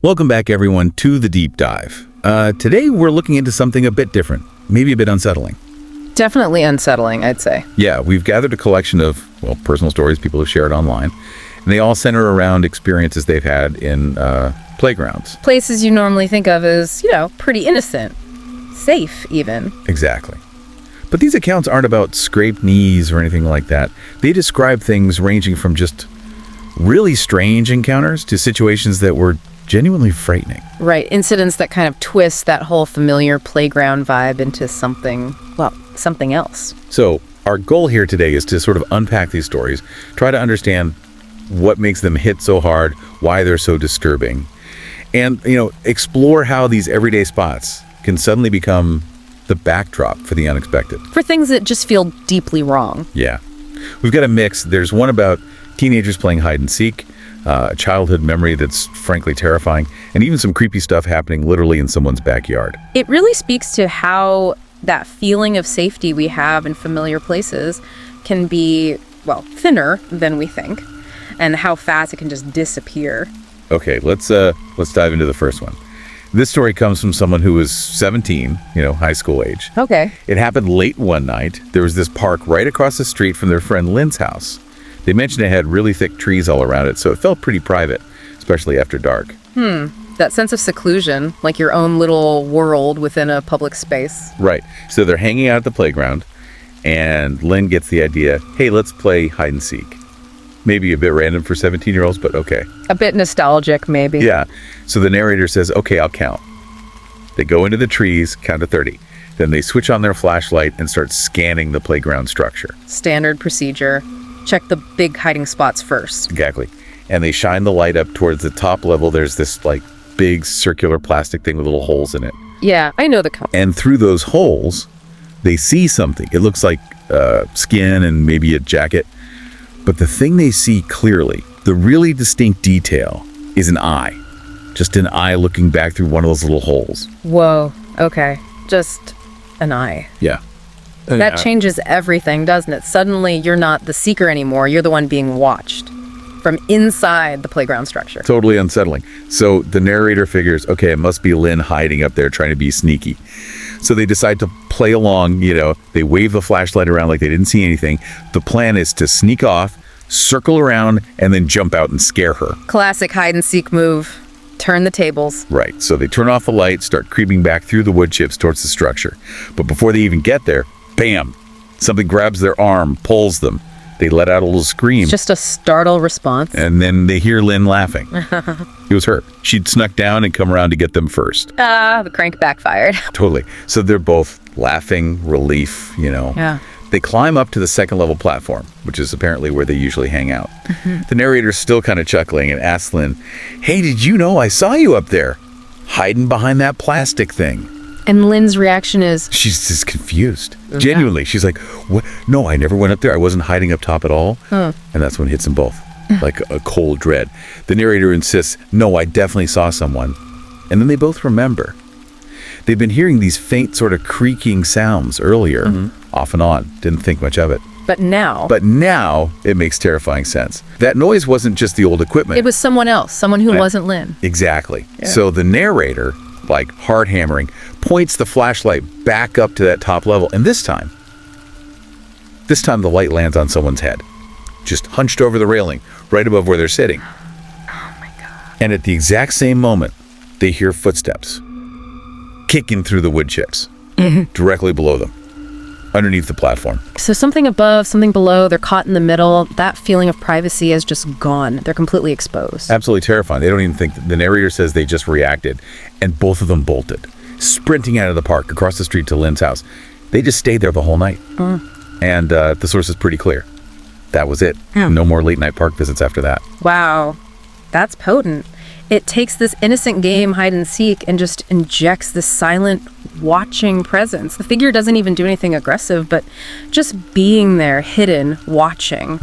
Welcome back, everyone, to the deep dive. Today, we're looking into something a bit different, maybe a bit unsettling. Definitely unsettling, I'd say. Yeah, we've gathered a collection of, personal stories people have shared online, and they all center around experiences they've had in playgrounds. Places you normally think of as, pretty innocent. Safe, even. Exactly. But these accounts aren't about scraped knees or anything like that. They describe things ranging from just really strange encounters to situations that were genuinely frightening. Right, incidents that kind of twist that whole familiar playground vibe into something else. So our goal here today is to sort of unpack these stories, try to understand what makes them hit so hard, why they're so disturbing, and, explore how these everyday spots can suddenly become the backdrop for the unexpected. For things that just feel deeply wrong. Yeah. We've got a mix. There's one about teenagers playing hide and seek, a childhood memory that's frankly terrifying, and even some creepy stuff happening literally in someone's backyard. It really speaks to how that feeling of safety we have in familiar places can be, thinner than we think, and how fast it can just disappear. Okay, let's dive into the first one. This story comes from someone who was 17, high school age. Okay. It happened late one night. There was this park right across the street from their friend Lynn's house. They mentioned it had really thick trees all around it, so it felt pretty private, especially after dark. That sense of seclusion, like your own little world within a public space. Right. So they're hanging out at the playground, and Lynn gets the idea, hey, let's play hide and seek. Maybe a bit random for 17-year-olds, but okay. A bit nostalgic, maybe. Yeah. So the narrator says, okay, I'll count. They go into the trees, count to 30. Then they switch on their flashlight and start scanning the playground structure. Standard procedure. Check the big hiding spots first. Exactly. And they shine the light up towards the top level. There's this, big circular plastic thing with little holes in it. Yeah, I know the kind. And through those holes, they see something. It looks like skin and maybe a jacket. But the thing they see clearly, the really distinct detail, is an eye. Just an eye looking back through one of those little holes. Whoa, okay. Just an eye. Yeah. That changes everything, doesn't it? Suddenly, you're not the seeker anymore. You're the one being watched from inside the playground structure. Totally unsettling. So the narrator figures, okay, it must be Lynn hiding up there trying to be sneaky. So they decide to play along, they wave the flashlight around like they didn't see anything. The plan is to sneak off, circle around, and then jump out and scare her. Classic hide and seek move. Turn the tables. Right. So they turn off the light, start creeping back through the wood chips towards the structure. But before they even get there, bam! Something grabs their arm, pulls them. They let out a little scream. It's just a startled response. And then they hear Lynn laughing. It was her. She'd snuck down and come around to get them first. The crank backfired. Totally. So they're both laughing, relief, Yeah. They climb up to the second level platform, which is apparently where they usually hang out. The narrator's still kind of chuckling and asks Lynn, hey, did you know I saw you up there? Hiding behind that plastic thing. And Lynn's reaction is... She's just confused. Genuinely. She's like, what? No, I never went up there. I wasn't hiding up top at all. And that's when it hits them both. Like a cold dread. The narrator insists, no, I definitely saw someone. And then they both remember. They've been hearing these faint sort of creaking sounds earlier, off and on. Didn't think much of it. But now it makes terrifying sense. That noise wasn't just the old equipment. it was someone else, someone who wasn't Lynn. Exactly. Yeah. So the narrator, hard hammering, points the flashlight back up to that top level. And this time the light lands on someone's head, just hunched over the railing, right above where they're sitting. Oh my God. And at the exact same moment, they hear footsteps kicking through the wood chips, directly below them, underneath the platform. So something above, something below, they're caught in the middle. That feeling of privacy is just gone. They're completely exposed. Absolutely terrifying. They don't even think. The narrator says they just reacted, and both of them bolted, sprinting out of the park across the street to Lynn's house. They just stayed there the whole night. And the source is pretty clear. That was it. Yeah. No more late night park visits after that. Wow. That's potent. It takes this innocent game, hide and seek, and just injects this silent, watching presence. The figure doesn't even do anything aggressive, but just being there, hidden, watching,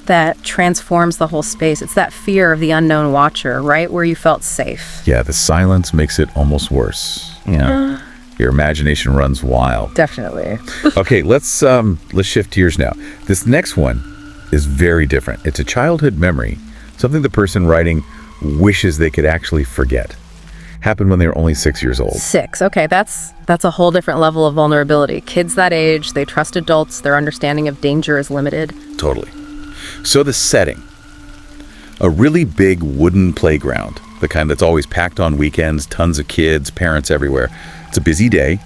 that transforms the whole space. It's that fear of the unknown watcher, right where you felt safe. Yeah, the silence makes it almost worse. Your imagination runs wild. Definitely. Okay, let's shift gears now. This next one is very different. It's a childhood memory, something the person writing wishes they could actually forget. Happened when they were only 6 years old. 6. Okay, that's a whole different level of vulnerability. Kids that age, they trust adults. Their understanding of danger is limited. Totally. So the setting. A really big wooden playground, the kind that's always packed on weekends, tons of kids, parents everywhere. It's a busy day.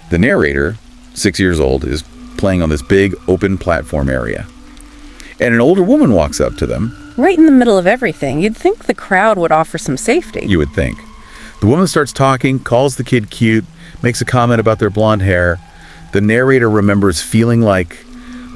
The narrator, 6 years old, is playing on this big open platform area. And an older woman walks up to them. Right in the middle of everything. You'd think the crowd would offer some safety. You would think. The woman starts talking, calls the kid cute, makes a comment about their blonde hair. The narrator remembers feeling like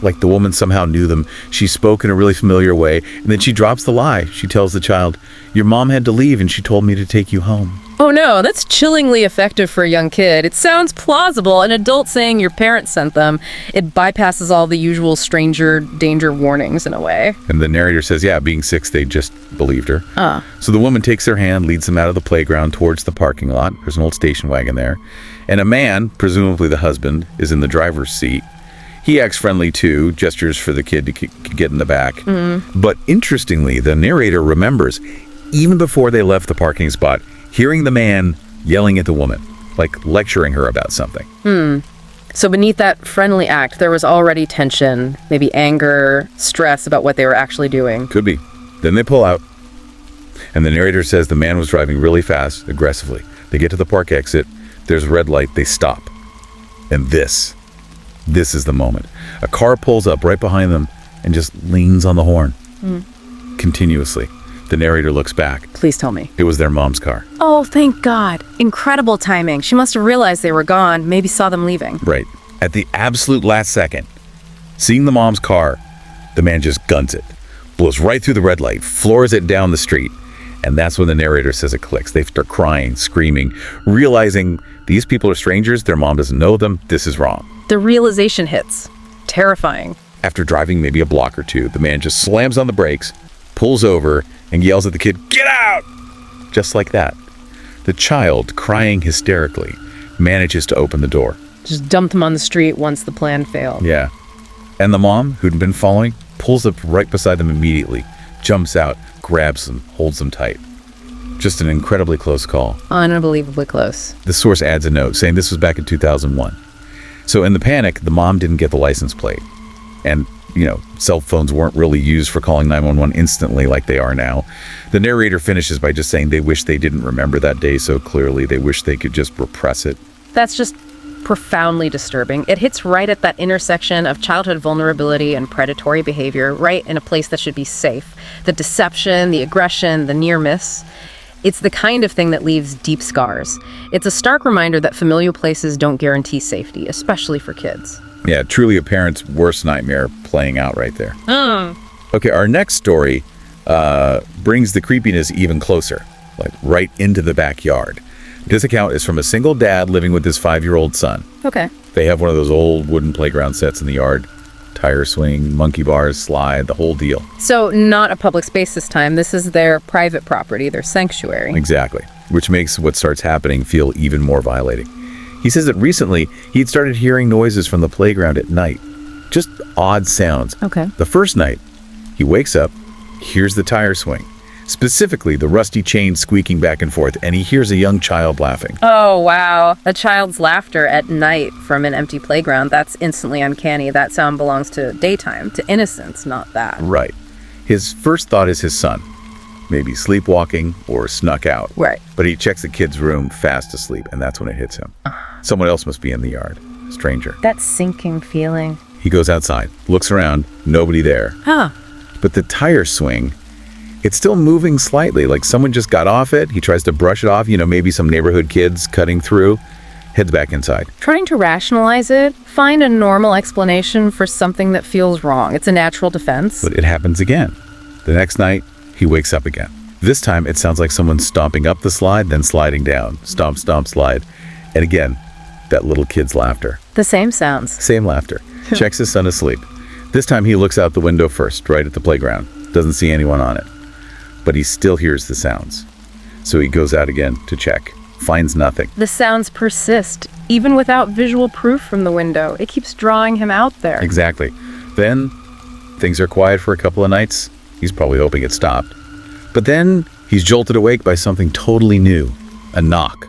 the woman somehow knew them. She spoke in a really familiar way, and then she drops the lie. She tells the child, "Your mom had to leave and she told me to take you home." Oh no, that's chillingly effective for a young kid. It sounds plausible. An adult saying your parents sent them, it bypasses all the usual stranger danger warnings in a way. And the narrator says, yeah, being 6, they just believed her. So the woman takes their hand, leads them out of the playground towards the parking lot. There's an old station wagon there. And a man, presumably the husband, is in the driver's seat. He acts friendly too, gestures for the kid to get in the back. But interestingly, the narrator remembers, even before they left the parking spot, hearing the man yelling at the woman, like lecturing her about something. So beneath that friendly act, there was already tension, maybe anger, stress about what they were actually doing. Could be. Then they pull out, and the narrator says the man was driving really fast, aggressively. They get to the park exit, there's a red light, they stop. And this is the moment. A car pulls up right behind them and just leans on the horn. Continuously. The narrator looks back. Please tell me. It was their mom's car. Oh, thank God. Incredible timing. She must have realized they were gone, maybe saw them leaving. Right. At the absolute last second, seeing the mom's car, the man just guns it, blows right through the red light, floors it down the street. And that's when the narrator says it clicks. They start crying, screaming, realizing these people are strangers, their mom doesn't know them, this is wrong. The realization hits. Terrifying. After driving maybe a block or two, the man just slams on the brakes, pulls over, and yells at the kid, "Get out!" Just like that. The child, crying hysterically, manages to open the door. Just dumped him on the street once the plan failed. Yeah. And the mom, who'd been following, pulls up right beside them immediately, jumps out, grabs them, holds them tight. Just an incredibly close call. Unbelievably close. The source adds a note saying this was back in 2001. So in the panic, the mom didn't get the license plate. And, cell phones weren't really used for calling 911 instantly like they are now. The narrator finishes by just saying they wish they didn't remember that day so clearly. They wish they could just repress it. That's just profoundly disturbing. It hits right at that intersection of childhood vulnerability and predatory behavior, right in a place that should be safe. The deception, the aggression, the near miss. It's the kind of thing that leaves deep scars. It's a stark reminder that familial places don't guarantee safety, especially for kids. Yeah, truly a parent's worst nightmare playing out right there. Okay, our next story brings the creepiness even closer, like right into the backyard. This account is from a single dad living with his 5-year-old son. Okay. They have one of those old wooden playground sets in the yard. Tire swing, monkey bars, slide, the whole deal. So not a public space this time. This is their private property, their sanctuary. Exactly, which makes what starts happening feel even more violating. He says that recently he'd started hearing noises from the playground at night. Just odd sounds. Okay. The first night, he wakes up, hears the tire swing, specifically the rusty chain squeaking back and forth, and he hears a young child laughing. Oh, wow. A child's laughter at night from an empty playground. That's instantly uncanny. That sound belongs to daytime, to innocence, not that. Right. His first thought is his son. Maybe sleepwalking or snuck out. Right. But he checks the kid's room fast asleep, and that's when it hits him. Someone else must be in the yard. Stranger. That sinking feeling. He goes outside, looks around, nobody there. But the tire swing, it's still moving slightly, like someone just got off it. He tries to brush it off, maybe some neighborhood kids cutting through, heads back inside. Trying to rationalize it, find a normal explanation for something that feels wrong. It's a natural defense. But it happens again. The next night, he wakes up again. This time, it sounds like someone stomping up the slide, then sliding down. Stomp, stomp, slide. And again, that little kid's laughter. The same sounds. Same laughter. Checks his son asleep. This time he looks out the window first, right at the playground. Doesn't see anyone on it. But he still hears the sounds. So he goes out again to check. Finds nothing. The sounds persist, even without visual proof from the window. It keeps drawing him out there. Exactly. Then, things are quiet for a couple of nights. He's probably hoping it stopped. But then, He's jolted awake by something totally new, a knock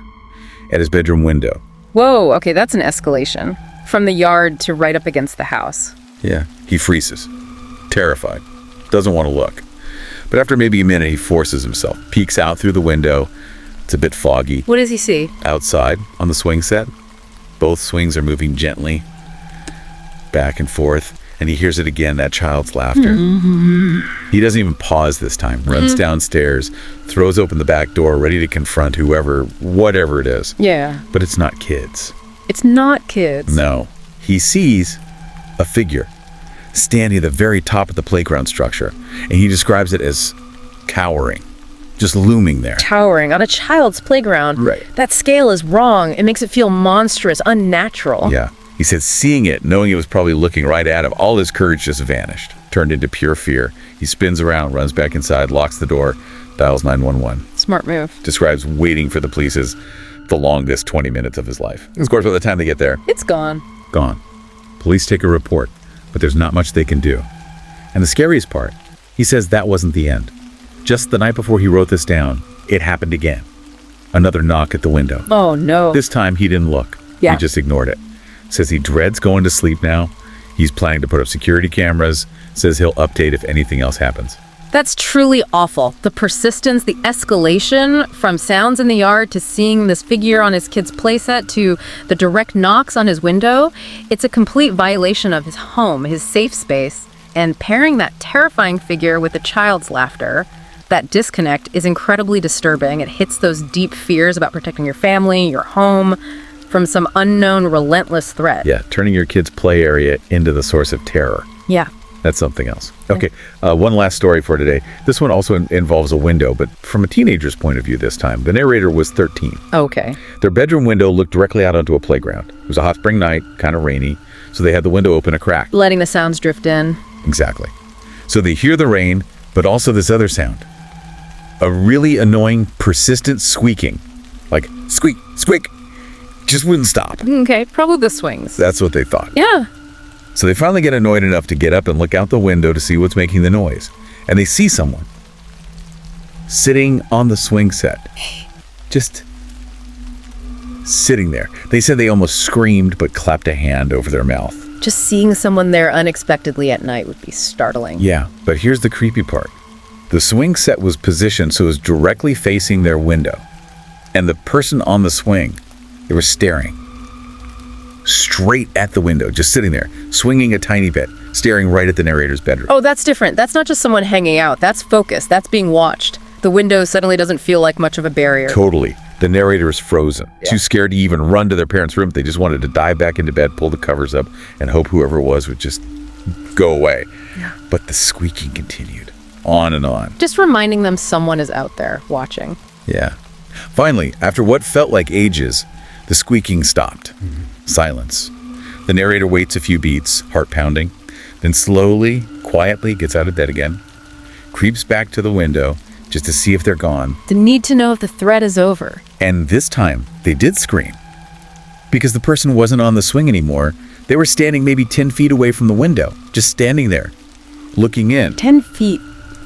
at his bedroom window. Whoa, okay, that's an escalation. From the yard to right up against the house. Yeah, he freezes, terrified, doesn't want to look. But after maybe a minute, he forces himself, peeks out through the window. It's a bit foggy. What does he see? Outside, on the swing set, both swings are moving gently, back and forth, and he hears it again, that child's laughter. He doesn't even pause this time, runs downstairs, throws open the back door, ready to confront whatever it is. Yeah. But it's not kids. It's not kids. No. He sees a figure standing at the very top of the playground structure, and he describes it as cowering, just looming there. Towering on a child's playground. Right. That scale is wrong. It makes it feel monstrous, unnatural. Yeah. He said seeing it, knowing it was probably looking right at him, all his courage just vanished, turned into pure fear. He spins around, runs back inside, locks the door, dials 911. Smart move. Describes waiting for the police as the longest 20 minutes of his life. Of course, by the time they get there, It's gone. gone. Police take a report, but there's not much they can do. And the scariest part, he says that wasn't the end. Just the night before he wrote this down, it happened again. Another knock at the window. Oh, no. This time he didn't look. Yeah. He just ignored it. Says he dreads going to sleep now. He's planning to put up security cameras. Says he'll update if anything else happens. That's truly awful. The persistence, the escalation from sounds in the yard to seeing this figure on his kid's playset to the direct knocks on his window. It's a complete violation of his home, his safe space. And pairing that terrifying figure with a child's laughter, that disconnect is incredibly disturbing. It hits those deep fears about protecting your family, your home, from some unknown, relentless threat. Yeah, turning your kid's play area into the source of terror. Yeah. That's something else. Okay, one last story for today. This one also involves a window, but from a teenager's point of view this time. The narrator was 13. Okay. Their bedroom window looked directly out onto a playground. It was a hot spring night, kind of rainy, so they had the window open a crack. Letting the sounds drift in. Exactly. So they hear the rain, but also this other sound. A really annoying, persistent squeaking. Like, squeak, squeak. Just wouldn't stop. Okay, probably the swings. That's what they thought. Yeah. So they finally get annoyed enough to get up and look out the window to see what's making the noise. And they see someone sitting on the swing set. Just sitting there. They said they almost screamed but clapped a hand over their mouth. Just seeing someone there unexpectedly at night would be startling. Yeah, but here's the creepy part. The swing set was positioned so it was directly facing their window. And the person on the swing, they were staring straight at the window, just sitting there, swinging a tiny bit, staring right at the narrator's bedroom. Oh, that's different. That's not just someone hanging out. That's focus. That's being watched. The window suddenly doesn't feel like much of a barrier. Totally. The narrator is frozen, too scared to even run to their parents' room. They just wanted to dive back into bed, pull the covers up, and hope whoever it was would just go away. Yeah. But the squeaking continued, on and on. Just reminding them someone is out there watching. Yeah. Finally, after what felt like ages, the squeaking stopped. Silence. The narrator waits a few beats, heart pounding, then slowly, quietly gets out of bed again, creeps back to the window just to see if they're gone. The need to know if the threat is over. And this time, they did scream. Because the person wasn't on the swing anymore. They were standing maybe 10 feet away from the window, just standing there, looking in. 10 feet,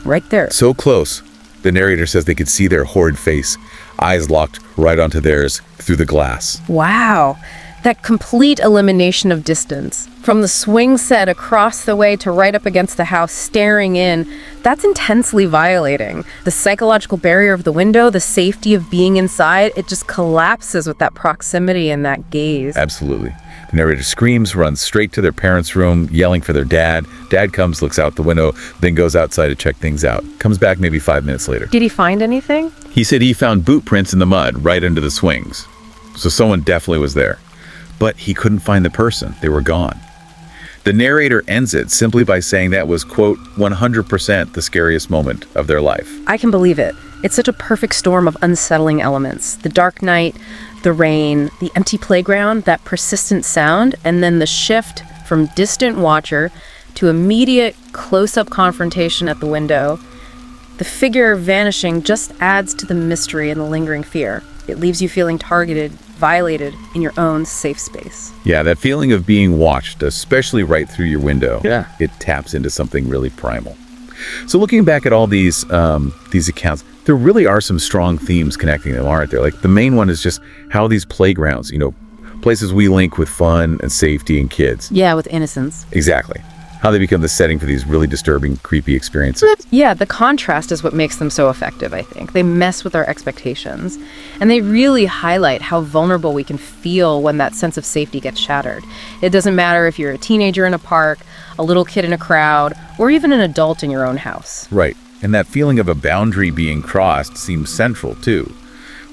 right there. So close, the narrator says they could see their horrid face, eyes locked right onto theirs through the glass. Wow. That complete elimination of distance. From the swing set across the way to right up against the house, staring in, that's intensely violating. The psychological barrier of the window, the safety of being inside, it just collapses with that proximity and that gaze. Absolutely. The narrator screams, runs straight to their parents' room, yelling for their dad. Dad comes, looks out the window, then goes outside to check things out. Comes back maybe 5 minutes later. Did he find anything? He said he found boot prints in the mud right under the swings. So someone definitely was there. But he couldn't find the person. They were gone. The narrator ends it simply by saying that was, quote, 100% the scariest moment of their life. I can believe it. It's such a perfect storm of unsettling elements. The dark night, the rain, the empty playground, that persistent sound, and then the shift from distant watcher to immediate close-up confrontation at the window. The figure vanishing just adds to the mystery and the lingering fear. It leaves you feeling targeted, violated in your own safe space. Yeah, that feeling of being watched, especially right through your window, Yeah. it taps into something really primal. So looking back at all these accounts, there really are some strong themes connecting them, aren't there? Like the main one is just how these playgrounds, places we link with fun and safety and kids. Yeah, with innocence. Exactly. How they become the setting for these really disturbing, creepy experiences. Yeah, the contrast is what makes them so effective, I think. They mess with our expectations, and they really highlight how vulnerable we can feel when that sense of safety gets shattered. It doesn't matter if you're a teenager in a park, a little kid in a crowd, or even an adult in your own house. Right. And that feeling of a boundary being crossed seems central, too.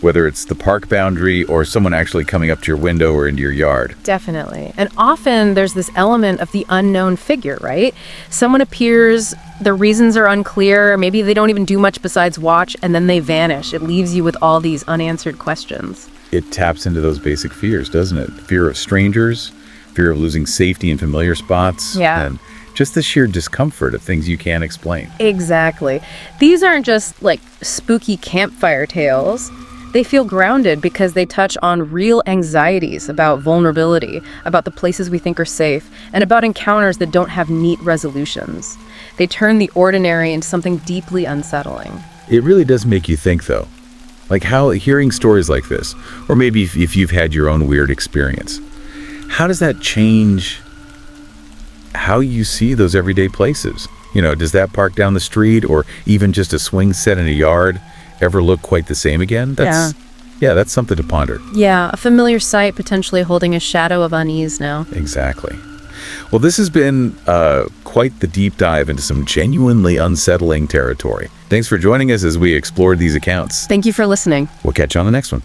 Whether it's the park boundary or someone actually coming up to your window or into your yard. Definitely. And often there's this element of the unknown figure, right? Someone appears, the reasons are unclear, maybe they don't even do much besides watch, and then they vanish. It leaves you with all these unanswered questions. It taps into those basic fears, doesn't it? Fear of strangers, fear of losing safety in familiar spots. Yeah. And just the sheer discomfort of things you can't explain. Exactly. These aren't just like spooky campfire tales. They feel grounded because they touch on real anxieties about vulnerability, about the places we think are safe, and about encounters that don't have neat resolutions. They turn the ordinary into something deeply unsettling. It really does make you think, though. Like how hearing stories like this, or maybe if you've had your own weird experience, how does that change how you see those everyday places? Does that park down the street or even just a swing set in a yard ever look quite the same again? Yeah, that's something to ponder. Yeah, a familiar sight potentially holding a shadow of unease now. Exactly. Well, this has been quite the deep dive into some genuinely unsettling territory. Thanks for joining us as we explored these accounts. Thank you for listening. We'll catch you on the next one.